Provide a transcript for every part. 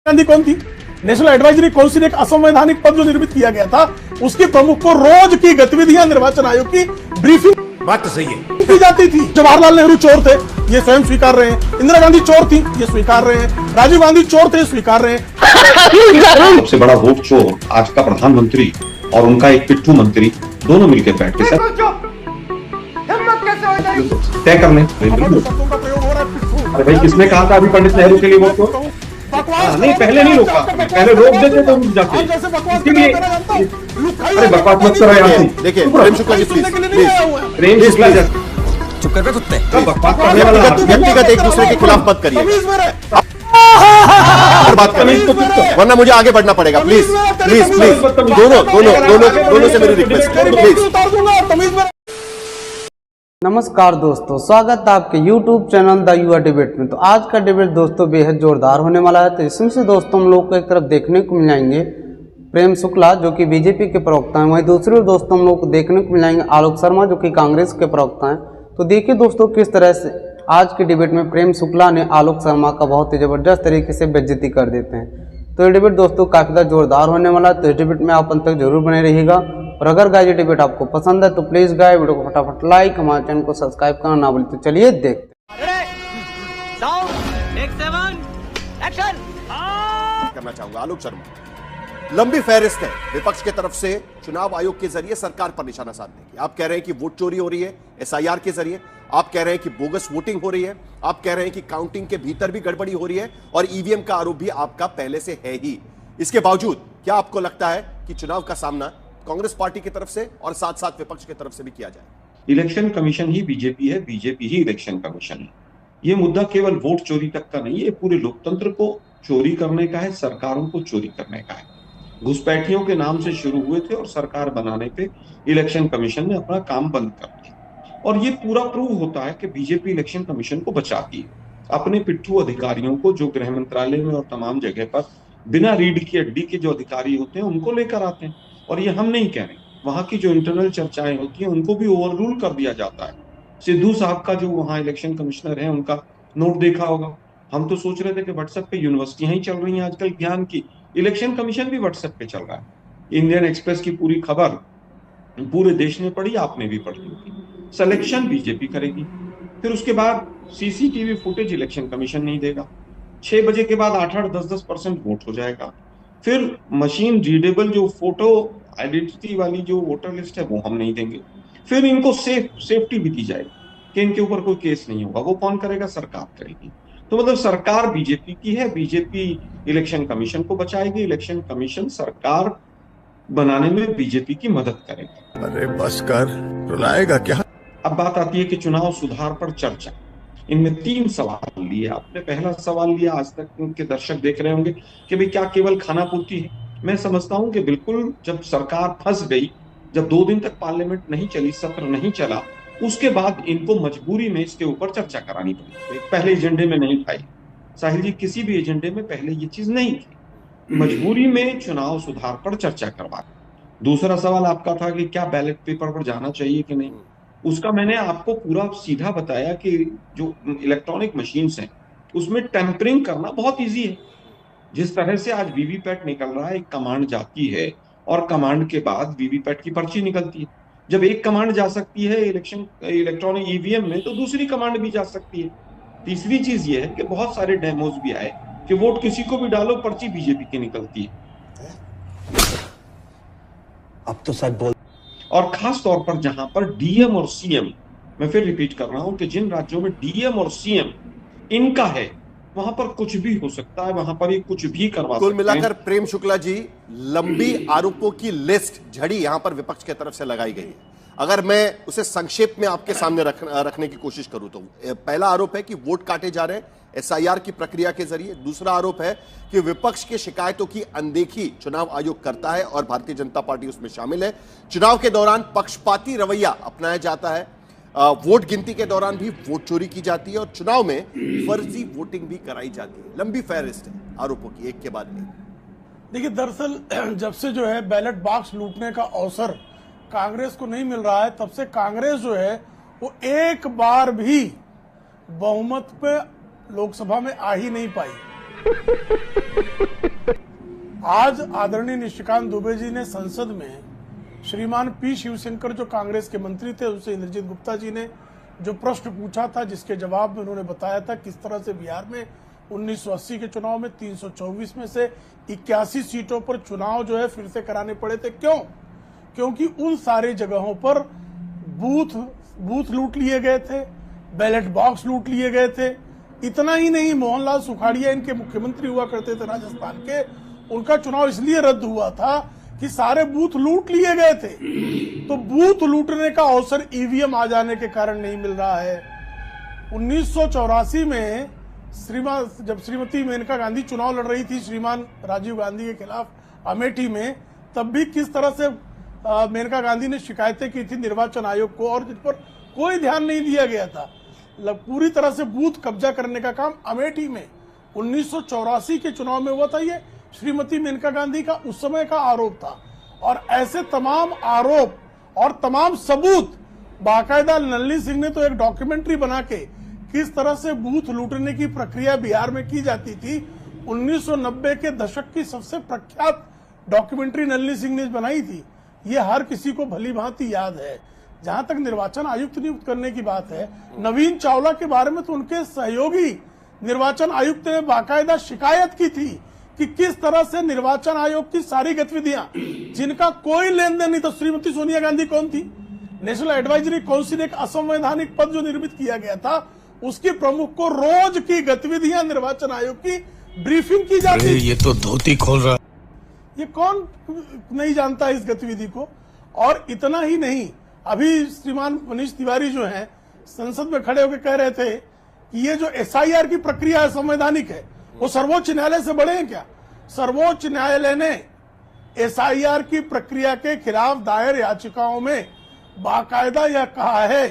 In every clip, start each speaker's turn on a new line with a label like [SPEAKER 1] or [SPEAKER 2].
[SPEAKER 1] गांधी कौन थी? National advisory council एक असंवैधानिक पद जो निर्मित किया गया था, उसके प्रमुख को रोज की गतिविधियां निर्वाचन आयोग की ब्रीफिंग
[SPEAKER 2] बात तो सही है
[SPEAKER 1] की जाती थी। जवाहरलाल नेहरू चोर थे, ये स्वयं स्वीकार रहे हैं। इंदिरा गांधी चोर थी, ये स्वीकार रहे हैं। राजीव गांधी चोर थे, स्वीकार रहे हैं।
[SPEAKER 3] सबसे बड़ा वोट चोर आज का प्रधानमंत्री और उनका एक पिट्ठू मंत्री दोनों मिलकर बैठे सर तय कर लें।
[SPEAKER 1] शब्दों का प्रयोग हो रहा है, पिट्ठू।
[SPEAKER 3] अरे भाई, किसने कहा था अभी पंडित नेहरू के लिए वोट चोर? नहीं, पहले नहीं रोका, पहले रोक देते तो रुक जाते। इसीलिए अरे बकवास मत करो यहाँ से।
[SPEAKER 2] देखिए प्रेम शुक्ला जी प्लीज
[SPEAKER 3] प्रेम शुक्ला जी
[SPEAKER 2] चुप कर बे कुत्ते।
[SPEAKER 3] बकवास करने वाला
[SPEAKER 2] व्यक्तिगत एक दूसरे के खिलाफ मत करिए और बात करें, वरना मुझे आगे बढ़ना पड़ेगा। प्लीज प्लीज प्लीज दोनों से मेरी रिक्वेस्ट है, प्लीज।
[SPEAKER 4] नमस्कार दोस्तों, स्वागत है आपके YouTube चैनल द युवा डिबेट में। तो आज का डिबेट दोस्तों बेहद जोरदार होने वाला है। तो इसमें से दोस्तों हम लोग को एक तरफ देखने को मिल जाएंगे प्रेम शुक्ला जो कि बीजेपी के प्रवक्ता हैं, वहीं दूसरे दोस्तों हम लोग को देखने को मिल जाएंगे आलोक शर्मा जो कि कांग्रेस के प्रवक्ता हैं। तो देखिए दोस्तों किस तरह से आज के डिबेट में प्रेम शुक्ला ने आलोक शर्मा का बहुत ही ज़बरदस्त तरीके से बेइज्जती कर देते हैं। तो ये डिबेट दोस्तों काफ़ी ज़्यादा जोरदार होने वाला है। तो इस डिबेट में आप अंत तक जरूर बने रहिएगा। और अगर गाइस ये डिबेट आपको पसंद है तो प्लीज़ गाइस वीडियो को फटाफट लाइक, हमारे चैनल को सब्सक्राइब करना ना भूलें। तो चलिए देखते
[SPEAKER 2] करना चाहूंगा आलोक शर्मा, लंबी फहरिस्त है विपक्ष के तरफ से चुनाव आयोग के जरिए सरकार पर निशाना साधने की। आप कह रहे हैं कि वोट चोरी हो रही है एसआईआर के जरिए, आप कह रहे हैं कि बोगस वोटिंग हो रही है, आप कह रहे हैं कि काउंटिंग के भीतर भी गड़बड़ी हो रही है और ईवीएम का आरोप भी आपका पहले से है ही। इसके बावजूद क्या आपको लगता है कि चुनाव का सामना कांग्रेस पार्टी की तरफ से और साथ साथ विपक्ष की तरफ से भी किया जाए?
[SPEAKER 3] इलेक्शन कमीशन ही बीजेपी है, बीजेपी ही इलेक्शन कमीशन है। ये मुद्दा केवल वोट चोरी तक का नहीं है, पूरे लोकतंत्र को चोरी करने का है, सरकारों को चोरी करने का है। घुसपैठियों के नाम से शुरू हुए थे और सरकार बनाने पे इलेक्शन कमीशन ने अपना काम बंद कर दिया। और ये पूरा प्रूव होता है कि बीजेपी इलेक्शन कमीशन को बचाती है। अपने पिट्ठू अधिकारियों को जो गृह मंत्रालय में और तमाम जगह पर बिना रीढ़ की हड्डी के जो अधिकारी होते हैं उनको लेकर आते हैं। और ये हम नहीं कह रहे, वहां की जो इंटरनल चर्चाएं होती हैं उनको भी ओवर रूल कर दिया जाता है। सिद्धू साहब का जो वहां इलेक्शन कमिश्नर है उनका नोट देखा होगा। हम तो सोच रहे थे कि व्हाट्सएप पे यूनिवर्सिटियां ही चल रही हैं आजकल ज्ञान की, इलेक्शन कमीशन भी व्हाट्सएप पे चल रहा है। इंडियन एक्सप्रेस की पूरी खबर पूरे देश ने पढ़ी, आपने भी पढ़ी होगी। सिलेक्शन बीजेपी करेगी, फिर उसके बाद सीसीटीवी फुटेज इलेक्शन कमीशन नहीं देगा। 6 बजे के बाद 8-8, 10-10% वोट हो जाएगा। फिर मशीन रीडेबल जो फोटो आइडेंटिटी वाली जो वोटर लिस्ट है वो हम नहीं देंगे। फिर इनको सेफ्टी भी दी जाएगी कि इनके ऊपर कोई केस नहीं होगा। वो कौन करेगा? सरकार करेगी। तो मतलब सरकार बीजेपी की है, बीजेपी इलेक्शन कमीशन को बचाएगी, इलेक्शन कमीशन सरकार बनाने में बीजेपी की मदद करेगी।
[SPEAKER 2] अरे बस कर, रुलाएगा क्या?
[SPEAKER 3] अब बात आती है कि चुनाव सुधार पर चर्चा। इनमें 3 सवाल लिए आपने। पहला सवाल लिया, आज तक के दर्शक देख रहे होंगे कि भाई क्या केवल खाना पूर्ति है? मैं समझता हूं कि बिल्कुल जब सरकार फंस गई, जब 2 दिन तक पार्लियामेंट नहीं चली, सत्र नहीं चला, उसके बाद इनको मजबूरी में इसके ऊपर चर्चा करानी पड़ी। पहले एजेंडे में नहीं था साहिल जी, किसी भी एजेंडे में पहले ये चीज नहीं थी। मजबूरी में चुनाव सुधार पर चर्चा करवा। दूसरा सवाल आपका था कि क्या बैलेट पेपर पर जाना चाहिए कि नहीं। उसका मैंने आपको पूरा सीधा बताया कि जो इलेक्ट्रॉनिक मशीन्स हैं उसमें टेम्परिंग करना बहुत इजी है। जिस तरह से आज वीवीपैट निकल रहा है, एक कमांड जाती है और कमांड के बाद वीवीपैट की पर्ची निकलती है। जब एक कमांड जा सकती है इलेक्ट्रॉनिक ईवीएम में, तो दूसरी कमांड भी जा सकती है। तीसरी चीज ये है कि बहुत सारे डेमोज भी आए कि वोट किसी को भी डालो, पर्ची बीजेपी की निकलती है।
[SPEAKER 2] अब तो सच बोल।
[SPEAKER 3] और खास तौर पर जहां पर डीएम और सीएम, मैं फिर रिपीट कर रहा हूं कि जिन राज्यों में डीएम और सीएम इनका है वहां पर कुछ भी हो सकता है, वहां पर ये कुछ भी करवा सकते हैं।
[SPEAKER 2] कुल मिलाकर प्रेम शुक्ला जी, लंबी आरोपों की लिस्ट झड़ी यहां पर विपक्ष की तरफ से लगाई गई है। अगर मैं उसे संक्षेप में आपके सामने रखने की कोशिश करूं तो पहला आरोप है कि वोट काटे जा रहे हैं एसआईआर की प्रक्रिया के जरिए। दूसरा आरोप है कि विपक्ष के शिकायतों की अनदेखी चुनाव आयोग करता है और भारतीय जनता पार्टी उसमें शामिल है। चुनाव के दौरान पक्षपाती रवैया अपनाया जाता है, वोट गिनती के दौरान भी वोट चोरी की जाती है और चुनाव में फर्जी वोटिंग भी कराई जाती है। लंबी फहरिस्त है आरोपों की, एक के बाद एक।
[SPEAKER 1] देखिए, दरअसल जब से जो है बैलेट बॉक्स लूटने का अवसर कांग्रेस को नहीं मिल रहा है, तब से कांग्रेस जो है वो एक बार भी बहुमत पे लोकसभा में आ ही नहीं पाई। आज आदरणीय निशिकांत दुबे जी ने संसद में श्रीमान पी शिवशंकर जो कांग्रेस के मंत्री थे उनसे इंद्रजीत गुप्ता जी ने जो प्रश्न पूछा था, जिसके जवाब में उन्होंने बताया था किस तरह से बिहार में 1980 के चुनाव में 324 में से 81 सीटों पर चुनाव जो है फिर से कराने पड़े थे। क्यों? क्योंकि उन सारी जगहों पर बूथ लूट लिए गए थे, बैलेट बॉक्स लूट लिए गए थे। इतना ही नहीं, मोहनलाल सुखाड़िया इनके मुख्यमंत्री हुआ करते थे राजस्थान के, उनका चुनाव इसलिए रद्द हुआ था कि सारे बूथ लूट लिए गए थे। तो बूथ लूटने का अवसर ईवीएम आ जाने के कारण नहीं मिल रहा है। 1984 में जब श्रीमती मेनका गांधी चुनाव लड़ रही थी श्रीमान राजीव गांधी के खिलाफ अमेठी में, तब भी किस तरह से मेनका गांधी ने शिकायतें की थी निर्वाचन आयोग को और जिस पर कोई ध्यान नहीं दिया गया था। पूरी तरह से बूथ कब्जा करने का काम अमेठी में 1984 के चुनाव में हुआ था। ये श्रीमती मेनका गांधी का उस समय का आरोप था। और ऐसे तमाम आरोप और तमाम सबूत बाकायदा नलिनी सिंह ने तो एक डॉक्यूमेंट्री बना के किस तरह से बूथ लूटने की प्रक्रिया बिहार में की जाती थी, 1990 के दशक की सबसे प्रख्यात डॉक्यूमेंट्री नलिनी सिंह ने बनाई थी। ये हर किसी को भली भांति याद है। जहां तक निर्वाचन आयुक्त नियुक्त करने की बात है, नवीन चावला के बारे में तो उनके सहयोगी निर्वाचन आयुक्त ने बाकायदा शिकायत की थी कि किस तरह से निर्वाचन आयोग की सारी गतिविधियां जिनका कोई लेन देन नहीं था। श्रीमती सोनिया गांधी कौन थी? नेशनल एडवाइजरी काउंसिल एक असंवैधानिक पद जो निर्मित किया गया था, उसकी प्रमुख को रोज की गतिविधियां निर्वाचन आयोग की ब्रीफिंग की जाती थी।
[SPEAKER 5] ये तो धोती खोल रहा,
[SPEAKER 1] ये कौन नहीं जानता इस गतिविधि को। और इतना ही नहीं, अभी श्रीमान मनीष तिवारी जो हैं संसद में खड़े होकर कह रहे थे कि ये जो एसआईआर की प्रक्रिया है संवैधानिक है, वो सर्वोच्च न्यायालय से बड़े हैं क्या? सर्वोच्च न्यायालय ने एसआईआर की प्रक्रिया के खिलाफ दायर याचिकाओं में बाकायदा यह कहा है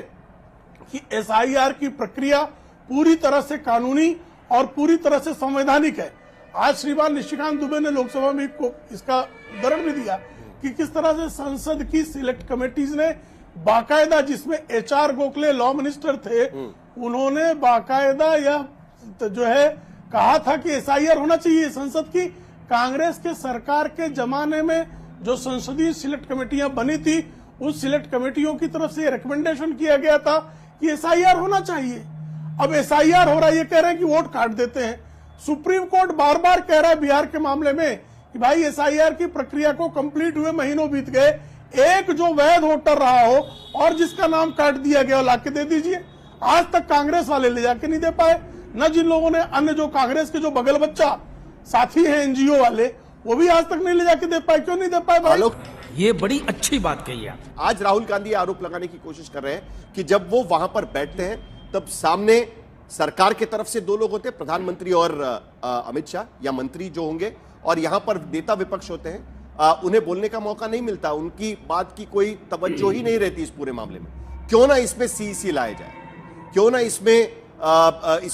[SPEAKER 1] कि एसआईआर की प्रक्रिया पूरी तरह से कानूनी और पूरी तरह से संवैधानिक है। आज श्रीमान निशिकांत दुबे ने लोकसभा में इसका उदाहरण भी दिया कि किस तरह से संसद की सिलेक्ट कमेटीज ने बाकायदा, जिसमें एचआर गोखले लॉ मिनिस्टर थे, उन्होंने बाकायदा यह जो है कहा था कि एसआईआर होना चाहिए संसद की। कांग्रेस के सरकार के जमाने में जो संसदीय सिलेक्ट कमेटियां बनी थी, उस सिलेक्ट कमेटियों की तरफ से रिकमेंडेशन किया गया था कि एसआईआर होना चाहिए। अब एसआईआर हो रहा है, ये कह रहे हैं कि वोट काट देते हैं। सुप्रीम कोर्ट बार बार कह रहा है बिहार के मामले में कि भाई एसआईआर की प्रक्रिया को कंप्लीट हुए महीनों बीत गए, एक जो वैध वोटर रहा हो और जिसका नाम काट दिया गया लाके दे दीजिए। आज तक कांग्रेस वाले ले जाके नहीं दे पाए, न जिन लोगों ने अन्य जो कांग्रेस के जो बगल बच्चा साथी हैं एनजीओ वाले, वो भी आज तक नहीं ले जाके दे पाए। क्यों नहीं दे पाए भाई?
[SPEAKER 5] ये बड़ी अच्छी बात कही है।
[SPEAKER 2] आज राहुल गांधी आरोप लगाने की कोशिश कर रहे हैं कि जब वो वहां पर बैठते हैं तब सामने सरकार की तरफ से दो लोग होते हैं, प्रधानमंत्री और अमित शाह या मंत्री जो होंगे, और यहां पर नेता विपक्ष होते हैं। उन्हें बोलने का मौका नहीं मिलता, उनकी बात की कोई तवज्जो ही नहीं रहती इस पूरे मामले में। क्यों ना इसमें सीईसी लाया जाए, क्यों ना इस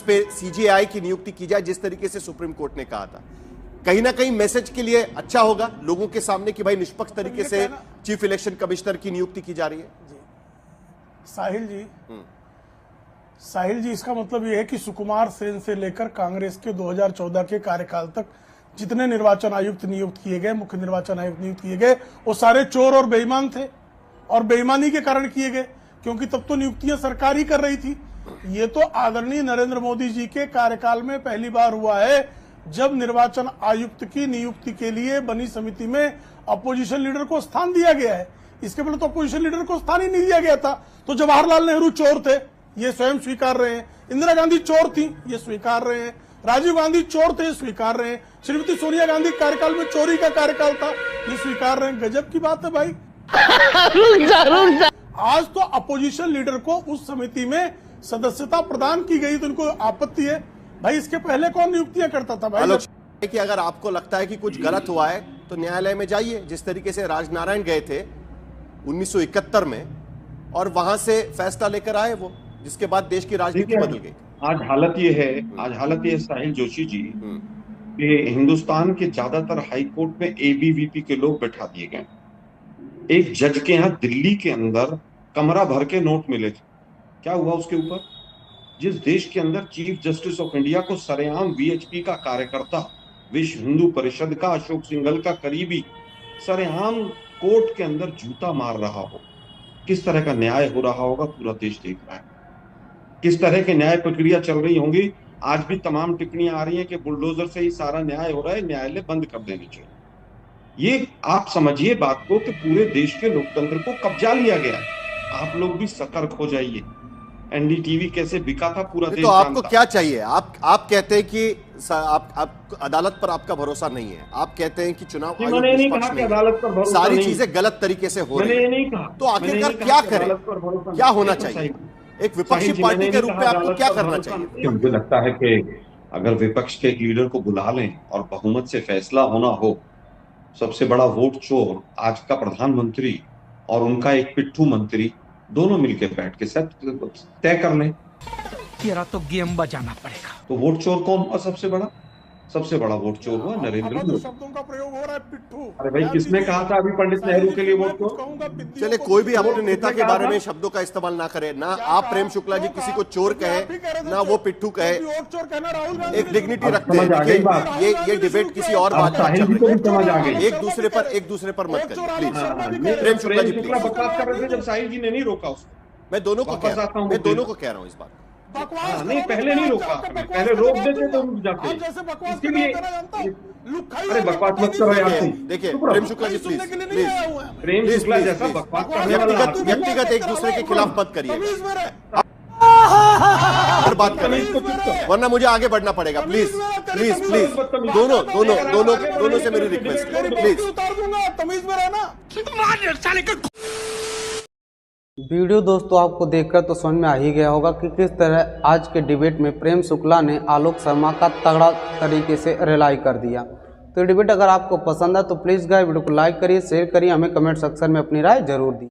[SPEAKER 2] पे सीजेआई की नियुक्ति की जाए, जिस तरीके से सुप्रीम कोर्ट ने कहा था। कहीं ना कहीं मैसेज के लिए अच्छा होगा लोगों के सामने कि भाई निष्पक्ष तरीके से चीफ इलेक्शन कमिश्नर की नियुक्ति की जा रही है।
[SPEAKER 1] साहिल जी, इसका मतलब यह है कि सुकुमार सेन से लेकर कांग्रेस के 2014 के कार्यकाल तक जितने निर्वाचन आयुक्त नियुक्त किए गए, मुख्य निर्वाचन आयुक्त नियुक्त किए गए, वो सारे चोर और बेईमान थे, और बेईमानी के कारण किए गए, क्योंकि तब तो नियुक्तियां सरकार ही कर रही थी। ये तो आदरणीय नरेंद्र मोदी जी के कार्यकाल में पहली बार हुआ है जब निर्वाचन आयुक्त की नियुक्ति के लिए बनी समिति में अपोजिशन लीडर को स्थान दिया गया है। इसके पहले तो अपोजिशन लीडर को स्थान ही नहीं दिया गया था। तो जवाहरलाल नेहरू चोर थे, ये स्वयं स्वीकार रहे हैं। इंदिरा गांधी चोर थी, ये स्वीकार रहे हैं। राजीव गांधी चोर थे, स्वीकार रहे हैं। श्रीमती सोनिया गांधी कार्यकाल में चोरी का कार्यकाल था, ये स्वीकार रहे हैं। गजब की बात है भाई। आज तो अपोजिशन लीडर को उस समिति में सदस्यता प्रदान की गई, तो उनको आपत्ति है। भाई इसके पहले कौन नियुक्तियां करता था भाई?
[SPEAKER 2] कि अगर आपको लगता है कि कुछ गलत हुआ है तो न्यायालय में जाइए, जिस तरीके से राजनारायण गए थे 1971 में और वहां से फैसला लेकर आए वो, जिसके बाद देश की राजनीति बदल गई।
[SPEAKER 3] आज हालत ये है साहिल जोशी जी कि हिंदुस्तान के ज्यादातर हाई कोर्ट में एबीवीपी के लोग बैठा दिए गए। एक जज के यहाँ दिल्ली के अंदर कमरा भर के नोट मिले थे। क्या हुआ उसके ऊपर? जिस देश के अंदर चीफ जस्टिस ऑफ इंडिया को सरेआम वीएचपी का कार्यकर्ता विश्व हिंदू परिषद का, अशोक सिंघल का करीबी सरेआम कोर्ट के अंदर जूता मार रहा हो, किस तरह का न्याय हो रहा होगा पूरा देश देख रहा है। किस तरह की न्याय प्रक्रिया चल रही होंगी। आज भी तमाम टिप्पणियां आ रही हैं कि बुलडोजर से ही सारा न्याय हो रहा है, न्यायालय बंद कर देने चाहिए। ये आप समझिए बात को कि पूरे देश के लोकतंत्र को कब्जा लिया गया है। आप लोग भी सतर्क हो जाइए। एनडीटीवी कैसे बिका था पूरा देश
[SPEAKER 2] तो आपको
[SPEAKER 3] जानता।
[SPEAKER 2] क्या चाहिए? आप कहते हैं कि आप अदालत पर आपका भरोसा नहीं है, आप कहते हैं कि चुनाव आयोग
[SPEAKER 3] मैंने नहीं
[SPEAKER 2] निष्पक्ष
[SPEAKER 3] कहा कि
[SPEAKER 2] नहीं है,
[SPEAKER 3] अदालत पर भरोसा
[SPEAKER 2] सारी
[SPEAKER 3] नहीं।
[SPEAKER 2] चीजें गलत तरीके से हो
[SPEAKER 3] मैंने
[SPEAKER 2] रही
[SPEAKER 3] ये
[SPEAKER 2] है,
[SPEAKER 3] नहीं कहा।
[SPEAKER 2] तो आखिरकार
[SPEAKER 3] मैंने
[SPEAKER 2] क्या
[SPEAKER 3] नहीं कहा कि
[SPEAKER 2] करें?
[SPEAKER 3] अदालत पर भरोसा
[SPEAKER 2] क्या
[SPEAKER 3] नहीं।
[SPEAKER 2] होना
[SPEAKER 3] देखो
[SPEAKER 2] चाहिए?
[SPEAKER 3] साहिब,
[SPEAKER 2] एक विपक्षी
[SPEAKER 3] साहिब जी,
[SPEAKER 2] पार्टी
[SPEAKER 3] मैंने
[SPEAKER 2] के
[SPEAKER 3] नहीं
[SPEAKER 2] रूप में
[SPEAKER 3] कहा
[SPEAKER 2] आपको
[SPEAKER 3] अदालत
[SPEAKER 2] क्या
[SPEAKER 3] पर
[SPEAKER 2] करना
[SPEAKER 3] भरोसा
[SPEAKER 2] चाहिए?
[SPEAKER 3] नहीं। मुझे लगता है कि अगर विपक्ष के एक लीडर को बुला लें और बहुमत से फैसला होना हो, सबसे बड़ा वोट चोर आज का प्रधानमंत्री और उनका एक पिट्ठू मंत्री दोनों मिलकर बैठ के सब तय कर लें,
[SPEAKER 5] तेरा तो गेम बजाना पड़ेगा।
[SPEAKER 3] तो वोट चोर कौन हुआ? सबसे बड़ा वोट चोर हुआ नरेंद्र
[SPEAKER 1] अभद्र
[SPEAKER 3] मोदी।
[SPEAKER 1] शब्दों का प्रयोग हो रहा है, पिट्ठू।
[SPEAKER 3] अरे भाई, किसने कहा था अभी पंडित नेहरू के लिए वोट चोर?
[SPEAKER 2] चलिए, कोई भी अपने नेता के बारे में शब्दों का इस्तेमाल ना करे। ना आप प्रेम शुक्ला जी किसी को चोर कहे, ना वो पिट्ठू कहे।
[SPEAKER 1] चोर कहना राहुल गांधी
[SPEAKER 2] एक डिग्निटी रखते
[SPEAKER 3] समझ आ
[SPEAKER 2] हैं।
[SPEAKER 3] गई
[SPEAKER 2] देखिए,
[SPEAKER 3] बात।
[SPEAKER 2] ये डिबेट किसी और बात पर
[SPEAKER 3] साहिल
[SPEAKER 2] चल
[SPEAKER 3] जी को
[SPEAKER 2] रही
[SPEAKER 3] भी समझ आ
[SPEAKER 2] है।
[SPEAKER 3] गई।
[SPEAKER 2] एक दूसरे पर मत करिए प्लीज।
[SPEAKER 3] नहीं,
[SPEAKER 2] प्रेम शुक्ला जी
[SPEAKER 3] प्रेम शुक्ला
[SPEAKER 2] प्लीज।
[SPEAKER 3] बकवास कर रहे थे जब साहिल जी ने नहीं रोका उसको।
[SPEAKER 2] मैं दोनों को
[SPEAKER 3] वापस
[SPEAKER 2] कह रहा
[SPEAKER 3] आता
[SPEAKER 2] हूं,
[SPEAKER 3] हूं
[SPEAKER 2] मैं
[SPEAKER 3] मुद्दे
[SPEAKER 2] दोनों
[SPEAKER 3] पर।
[SPEAKER 2] को कह रहा हूं इस बात।
[SPEAKER 1] बकवास
[SPEAKER 3] नहीं, पहले नहीं रोका आपने, पहले रोक देते तो रुक जाते।
[SPEAKER 1] आप जैसे बकवास
[SPEAKER 3] इसीलिए
[SPEAKER 1] करना जानता हूं। लुक्खाई
[SPEAKER 3] अरे
[SPEAKER 1] और
[SPEAKER 3] बकवास मत
[SPEAKER 1] बकवास
[SPEAKER 3] करो यार
[SPEAKER 1] नहीं
[SPEAKER 3] तुम।
[SPEAKER 1] है।
[SPEAKER 2] देखिए,
[SPEAKER 3] चुप रहो।
[SPEAKER 2] प्रेम शुक्ला जी प्लीज
[SPEAKER 1] सुनने के लिए नहीं आया
[SPEAKER 2] प्लीज
[SPEAKER 1] हुआ है।
[SPEAKER 3] प्रेम
[SPEAKER 2] प्लीज,
[SPEAKER 3] शुक्ला
[SPEAKER 2] प्लीज,
[SPEAKER 3] जैसा
[SPEAKER 2] प्लीज।
[SPEAKER 3] बकवास करने वाला आदमी
[SPEAKER 2] व्यक्तिगत एक दूसरे के खिलाफ मत करिए
[SPEAKER 1] तमीज में रहे।
[SPEAKER 2] और बात करें, वरना मुझे आगे बढ़ना पड़ेगा। प्लीज प्लीज प्लीज, दोनों से मेरी रिक्वेस्ट है,
[SPEAKER 1] तेरी
[SPEAKER 2] प्लीज।
[SPEAKER 1] बत्ती उतार दूंगा, तमीज में रहना।
[SPEAKER 4] वीडियो दोस्तों आपको देखकर तो समझ में आ ही गया होगा कि किस तरह आज के डिबेट में प्रेम शुक्ला ने आलोक शर्मा का तगड़ा तरीके से रिलाई कर दिया। तो ये डिबेट अगर आपको पसंद है तो प्लीज़ गाइस वीडियो को लाइक करिए, शेयर करिए, हमें कमेंट सेक्शन में अपनी राय जरूर दी।